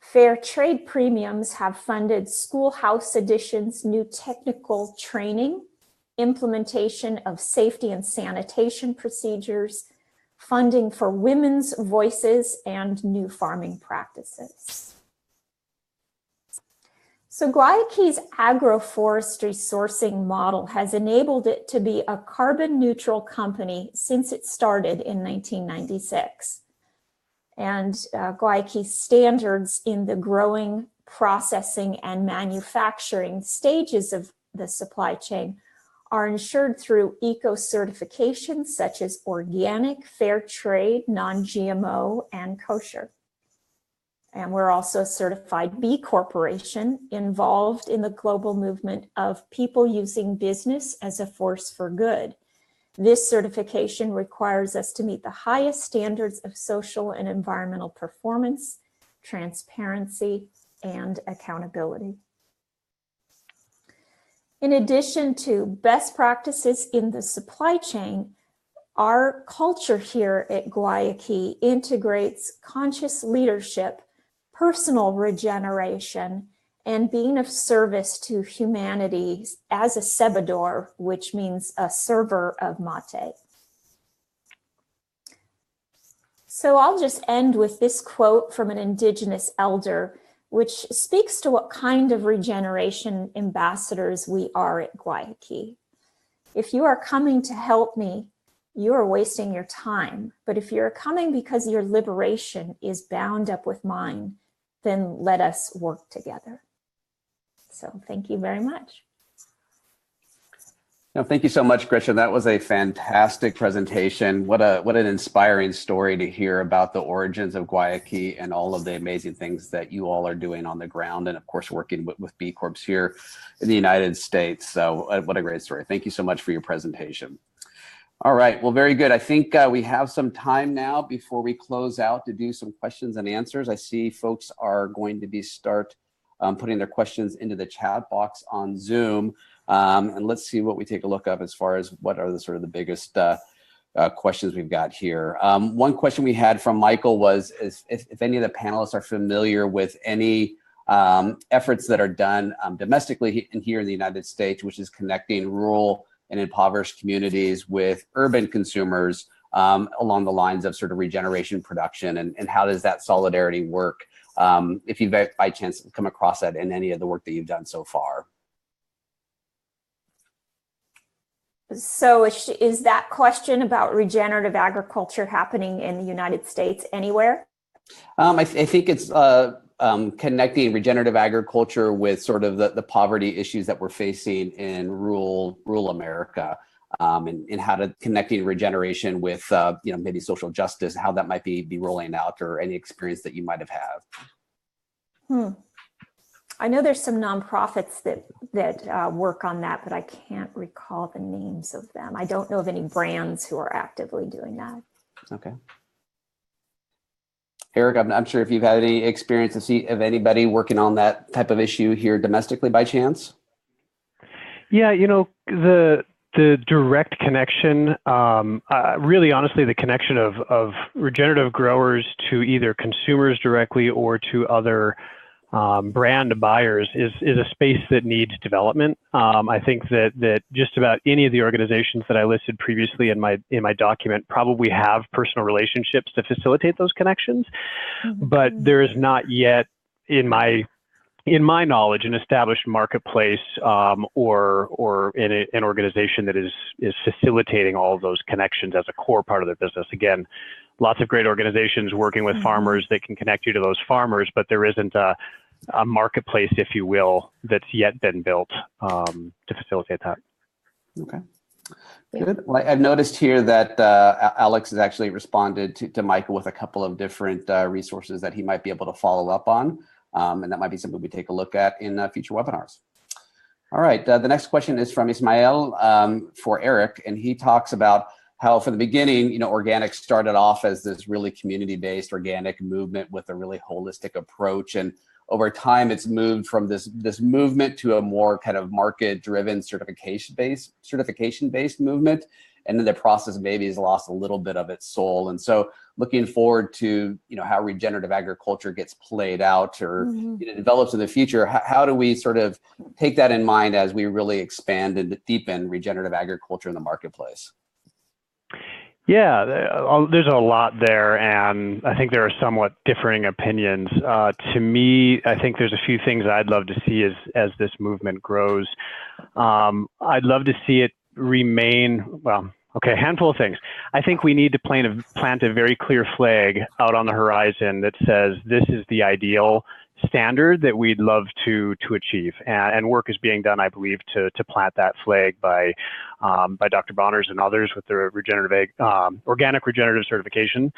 Fair trade premiums have funded schoolhouse additions, new technical training, implementation of safety and sanitation procedures, funding for women's voices, and new farming practices. So Guayaquil's agroforestry sourcing model has enabled it to be a carbon neutral company since it started in 1996. And Guayaquil's standards in the growing, processing, and manufacturing stages of the supply chain are ensured through eco-certifications such as organic, fair trade, non-GMO, and kosher. And we're also a certified B Corporation involved in the global movement of people using business as a force for good. This certification requires us to meet the highest standards of social and environmental performance, transparency, and accountability. In addition to best practices in the supply chain, our culture here at Guayaquil integrates conscious leadership, personal regeneration, and being of service to humanity as a cebador, which means a server of mate. So I'll just end with this quote from an indigenous elder, which speaks to what kind of regeneration ambassadors we are at Guayaki. If you are coming to help me, you are wasting your time. But if you're coming because your liberation is bound up with mine, then let us work together. So thank you very much. No, thank you so much, Gretchen. That was a fantastic presentation. What an inspiring story to hear about the origins of Guayaki and all of the amazing things that you all are doing on the ground, and of course working with B Corps here in the United States. So what a great story. Thank you so much for your presentation. All right, well, very good. I think we have some time now before we close out to do some questions and answers. I see folks are going to be putting their questions into the chat box on Zoom. And let's see what we take a look up as far as what are the sort of the biggest questions we've got here. One question we had from Michael was if any of the panelists are familiar with any efforts that are done domestically here in the United States, which is connecting rural and impoverished communities with urban consumers along the lines of sort of regeneration production, and how does that solidarity work? If you've by chance come across that in any of the work that you've done so far. So is that question about regenerative agriculture happening in the United States anywhere? I think it's connecting regenerative agriculture with sort of the poverty issues that we're facing in rural America, and how to connecting regeneration with maybe social justice, how that might be rolling out, or any experience that you might have had. I know there's some nonprofits that work on that, but I can't recall the names of them. I don't know of any brands who are actively doing that. Okay. Eric, I'm sure if you've had any experience of anybody working on that type of issue here domestically by chance? Yeah, the direct connection, really honestly, the connection of regenerative growers to either consumers directly or to other brand buyers is a space that needs development. I think that just about any of the organizations that I listed previously in my document probably have personal relationships to facilitate those connections, but there is not yet, in my knowledge, an established marketplace or an organization that is facilitating all of those connections as a core part of their business. Again, lots of great organizations working with farmers that can connect you to those farmers, but there isn't a marketplace, if you will, that's yet been built to facilitate that. Okay, good. Well, I've noticed here that Alex has actually responded to Michael with a couple of different resources that he might be able to follow up on, and that might be something we take a look at in future webinars. All right, the next question is from Ismail for Eric, and he talks about how from the beginning, organic started off as this really community-based organic movement with a really holistic approach, and over time, it's moved from this movement to a more kind of market-driven certification-based movement, and then the process maybe has lost a little bit of its soul. And so, looking forward to how regenerative agriculture gets played out or develops in the future, how do we sort of take that in mind as we really expand and deepen regenerative agriculture in the marketplace? Yeah, there's a lot there, and I think there are somewhat differing opinions. To me, I think there's a few things I'd love to see as this movement grows. I'd love to see it remain, a handful of things. I think we need to plant a very clear flag out on the horizon that says this is the ideal standard that we'd love to achieve, and work is being done, I believe, to plant that flag by Dr. Bonners and others with the organic regenerative certification.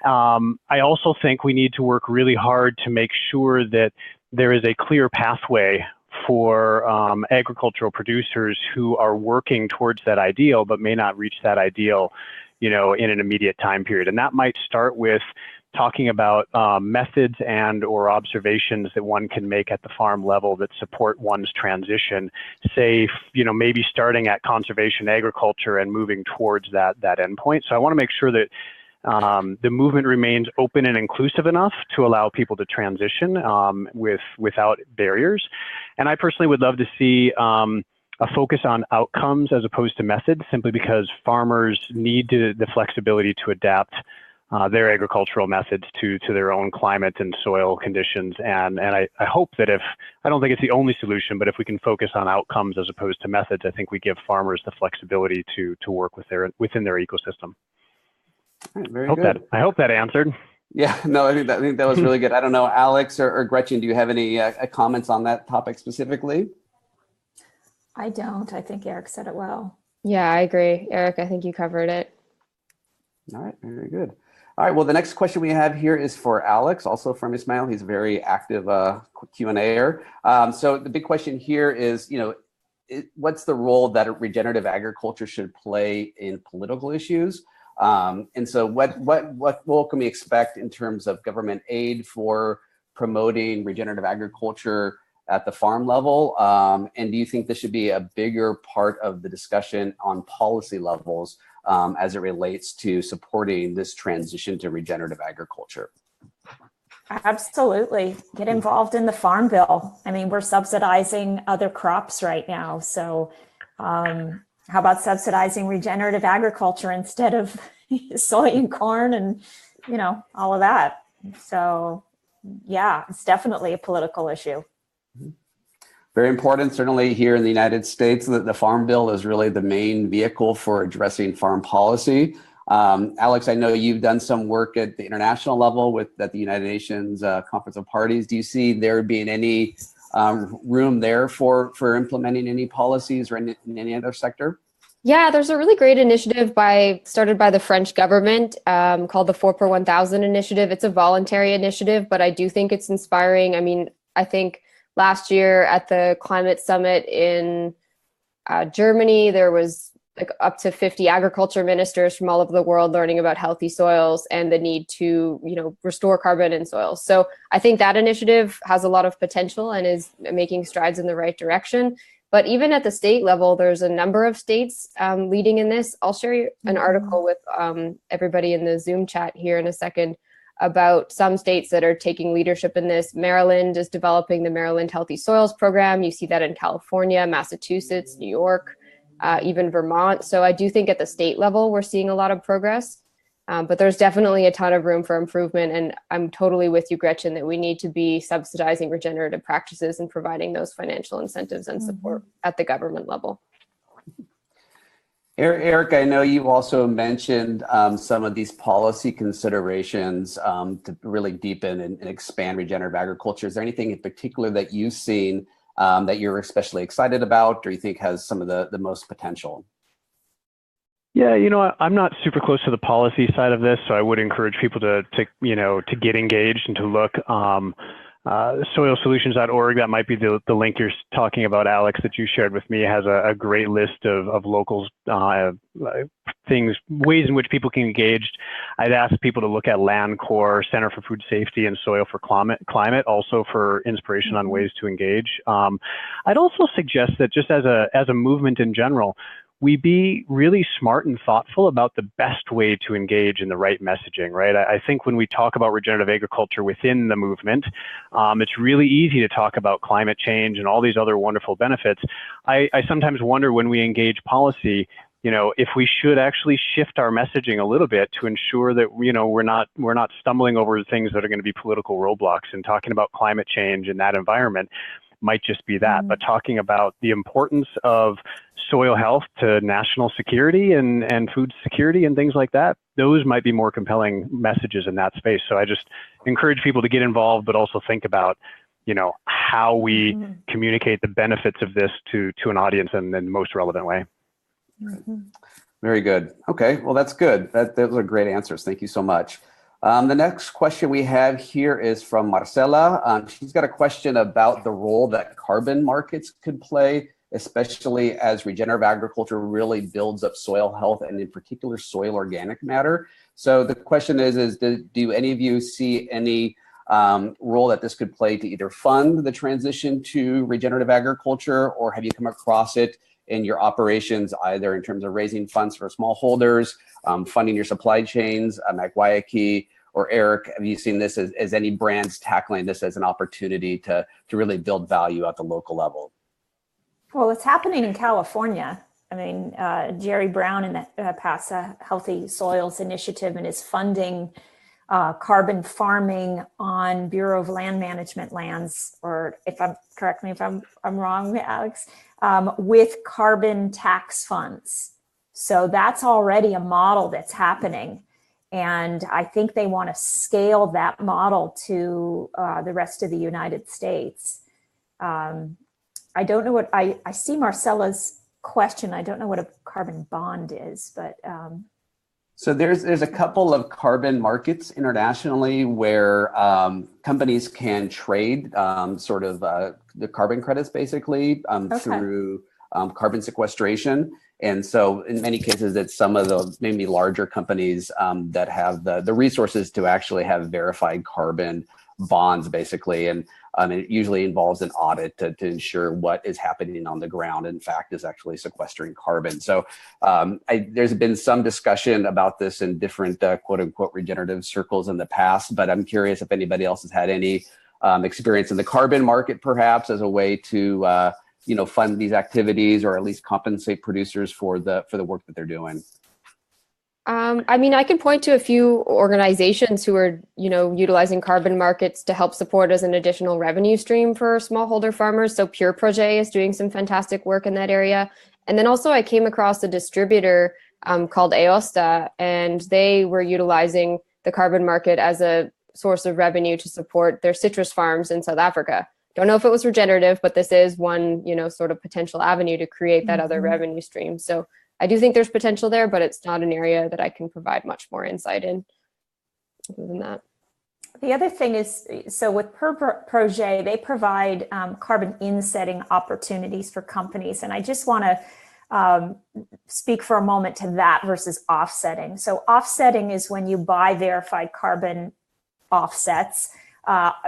I also think we need to work really hard to make sure that there is a clear pathway for agricultural producers who are working towards that ideal but may not reach that ideal, in an immediate time period, and that might start with talking about methods and or observations that one can make at the farm level that support one's transition, say, maybe starting at conservation agriculture and moving towards that endpoint. So I want to make sure that the movement remains open and inclusive enough to allow people to transition without barriers. And I personally would love to see a focus on outcomes as opposed to methods, simply because farmers need the flexibility to adapt their agricultural methods to their own climate and soil conditions. And I hope that I don't think it's the only solution, but if we can focus on outcomes as opposed to methods, I think we give farmers the flexibility to work within their ecosystem. All right, very good. I hope that answered. Yeah, no, I think that was really good. I don't know, Alex or Gretchen, do you have any comments on that topic specifically? I don't. I think Eric said it well. Yeah, I agree. Eric, I think you covered it. All right, very good. All right, well, the next question we have here is for Alex, also from Ismail. He's a very active Q&A-er. So the big question here is, what's the role that regenerative agriculture should play in political issues? And so what can we expect in terms of government aid for promoting regenerative agriculture at the farm level? And do you think this should be a bigger part of the discussion on policy levels as it relates to supporting this transition to regenerative agriculture? Absolutely. Get involved in the Farm Bill. I mean, we're subsidizing other crops right now. So how about subsidizing regenerative agriculture instead of soy and corn and, all of that? So yeah, it's definitely a political issue. Very important, certainly here in the United States, that the Farm Bill is really the main vehicle for addressing farm policy. Alex, I know you've done some work at the international level at the United Nations Conference of Parties. Do you see there being any room there for implementing any policies or in any other sector? Yeah, there's a really great initiative started by the French government called the 4 per 1,000 initiative. It's a voluntary initiative, but I do think it's inspiring. I mean, I think last year at the climate summit in Germany, there was like up to 50 agriculture ministers from all over the world learning about healthy soils and the need to, restore carbon in soils. So I think that initiative has a lot of potential and is making strides in the right direction. But even at the state level, there's a number of states leading in this. I'll share an article with everybody in the Zoom chat here in a second about some states that are taking leadership in this. Maryland is developing the Maryland Healthy Soils Program. You see that in California, Massachusetts, New York, even Vermont. So I do think at the state level, we're seeing a lot of progress, but there's definitely a ton of room for improvement. And I'm totally with you, Gretchen, that we need to be subsidizing regenerative practices and providing those financial incentives and support at the government level. Eric, I know you also mentioned some of these policy considerations to really deepen and expand regenerative agriculture. Is there anything in particular that you've seen that you're especially excited about, or you think has some of the most potential? Yeah, I'm not super close to the policy side of this, so I would encourage people to get engaged and to look. Soilsolutions.org, that might be the link you're talking about, Alex, that you shared with me, has a great list of locals, ways in which people can engage. I'd ask people to look at LandCorp, Center for Food Safety and Soil for Climate, also for inspiration on ways to engage. I'd also suggest that just as a movement in general, we be really smart and thoughtful about the best way to engage in the right messaging, right? I think when we talk about regenerative agriculture within the movement, it's really easy to talk about climate change and all these other wonderful benefits. I sometimes wonder when we engage policy, if we should actually shift our messaging a little bit to ensure that, we're not stumbling over things that are going to be political roadblocks, and talking about climate change in that environment might just be that, but talking about the importance of soil health to national security and food security and things like that, those might be more compelling messages in that space. So I just encourage people to get involved, but also think about, how we communicate the benefits of this to an audience in the most relevant way. Very good. Okay, well, that's good. Those are great answers. Thank you so much. The next question we have here is from Marcela. She's got a question about the role that carbon markets could play, especially as regenerative agriculture really builds up soil health and in particular soil organic matter. So the question is do any of you see any role that this could play to either fund the transition to regenerative agriculture, or have you come across it in your operations, either in terms of raising funds for smallholders, funding your supply chains at Guayaquil, or Eric, have you seen this as any brands tackling this as an opportunity to really build value at the local level? Well, it's happening in California. I mean, Jerry Brown in the PASA Healthy Soils Initiative and is funding carbon farming on Bureau of Land Management lands, or correct me if I'm wrong, Alex, with carbon tax funds. So that's already a model that's happening. And I think they want to scale that model to the rest of the United States. I don't know what, I see Marcella's question. I don't know what a carbon bond is, but. So there's a couple of carbon markets internationally where companies can trade the carbon credits basically through carbon sequestration. And so in many cases, it's some of the maybe larger companies that have the resources to actually have verified carbon bonds basically. And it usually involves an audit to ensure what is happening on the ground, in fact, is actually sequestering carbon. So there's been some discussion about this in different quote unquote regenerative circles in the past, but I'm curious if anybody else has had any experience in the carbon market, perhaps as a way to fund these activities or at least compensate producers for the work that they're doing. I mean, I can point to a few organizations who are, utilizing carbon markets to help support as an additional revenue stream for smallholder farmers. So Pure Projet is doing some fantastic work in that area. And then also I came across a distributor called Aosta, and they were utilizing the carbon market as a source of revenue to support their citrus farms in South Africa. Don't know if it was regenerative, but this is one, sort of potential avenue to create that other revenue stream. So I do think there's potential there, but it's not an area that I can provide much more insight in other than that. The other thing is, so with Projet, they provide carbon insetting opportunities for companies. And I just want to speak for a moment to that versus offsetting. So offsetting is when you buy verified carbon offsets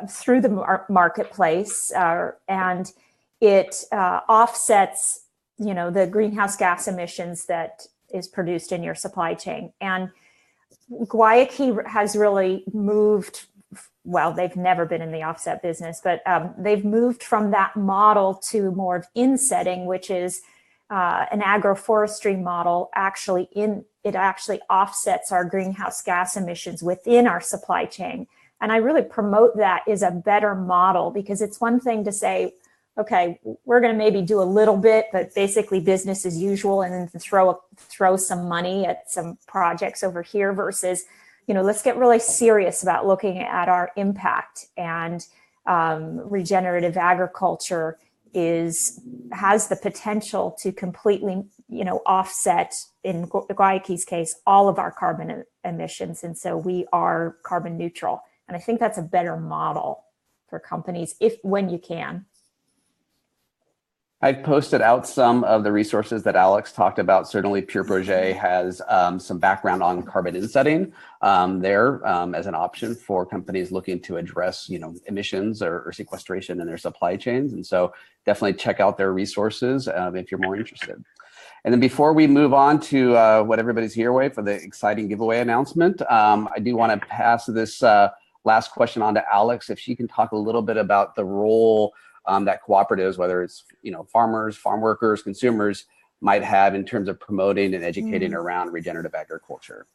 through the marketplace, and it offsets the greenhouse gas emissions that is produced in your supply chain. And Guayaquil has really moved, well, they've never been in the offset business, but they've moved from that model to more of insetting, which is an agroforestry model. It actually offsets our greenhouse gas emissions within our supply chain. And I really promote that as a better model, because it's one thing to say, okay, we're going to maybe do a little bit, but basically business as usual, and then throw some money at some projects over here versus, let's get really serious about looking at our impact. And regenerative agriculture has the potential to completely, offset, in Guayaquil's case, all of our carbon emissions. And so we are carbon neutral. And I think that's a better model for companies when you can. I've posted out some of the resources that Alex talked about. Certainly Pure Projet has some background on carbon insetting there as an option for companies looking to address, emissions or sequestration in their supply chains. And so definitely check out their resources if you're more interested. And then before we move on to what everybody's here with for the exciting giveaway announcement, I do want to pass this last question on to Alex, if she can talk a little bit about the role that cooperatives, whether it's farmers, farm workers, consumers, might have in terms of promoting and educating around regenerative agriculture.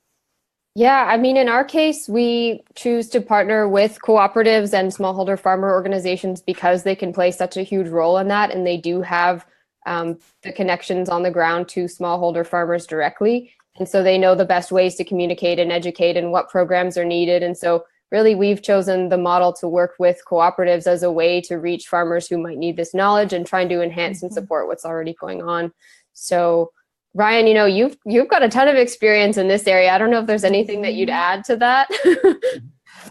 Yeah, I mean, in our case, we choose to partner with cooperatives and smallholder farmer organizations because they can play such a huge role in that, and they do have the connections on the ground to smallholder farmers directly, and so they know the best ways to communicate and educate and what programs are needed. And so really, we've chosen the model to work with cooperatives as a way to reach farmers who might need this knowledge and trying to enhance and support what's already going on. So, Ryan, you've got a ton of experience in this area. I don't know if there's anything that you'd add to that.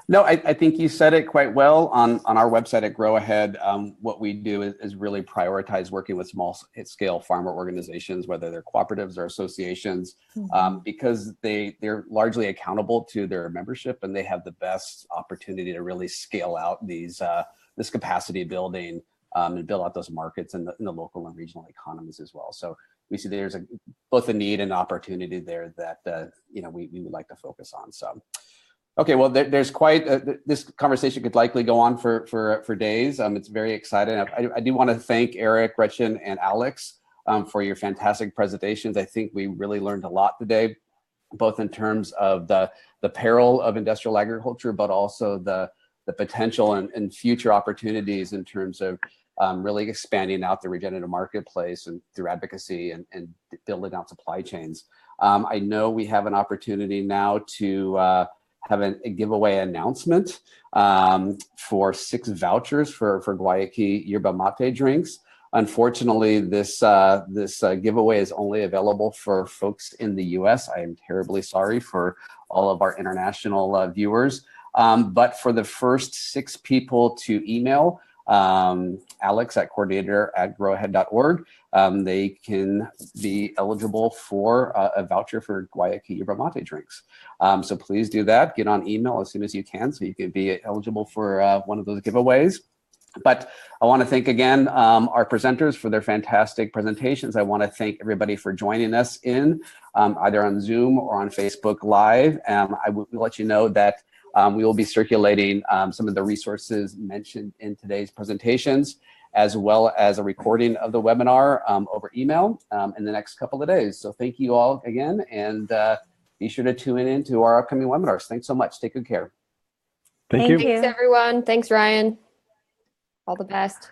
No, I think you said it quite well. On our website at Grow Ahead, what we do is really prioritize working with small-scale farmer organizations, whether they're cooperatives or associations, because they're largely accountable to their membership, and they have the best opportunity to really scale out this capacity building and build out those markets in the local and regional economies as well. So we see there's both a need and opportunity there that we would like to focus on. So. Okay, well, there's quite this conversation could likely go on for days. It's very exciting. I do want to thank Eric, Gretchen, and Alex for your fantastic presentations. I think we really learned a lot today, both in terms of the peril of industrial agriculture, but also the potential and future opportunities in terms of really expanding out the regenerative marketplace and through advocacy and building out supply chains. I know we have an opportunity now to have a giveaway announcement for 6 vouchers for Guayaquil yerba mate drinks. Unfortunately, this giveaway is only available for folks in the US. I am terribly sorry for all of our international viewers. But for the first 6 people to email Alex at coordinator@growahead.org, they can be eligible for a voucher for Guayaquil yerba mate drinks. So please do that. Get on email as soon as you can so you can be eligible for one of those giveaways. But I want to thank again our presenters for their fantastic presentations. I want to thank everybody for joining us in either on Zoom or on Facebook Live. I will let you know that we will be circulating some of the resources mentioned in today's presentations, as well as a recording of the webinar over email in the next couple of days. So thank you all again, and be sure to tune in to our upcoming webinars. Thanks so much. Take good care. Thank you. Thanks, everyone. Thanks, Ryan. All the best.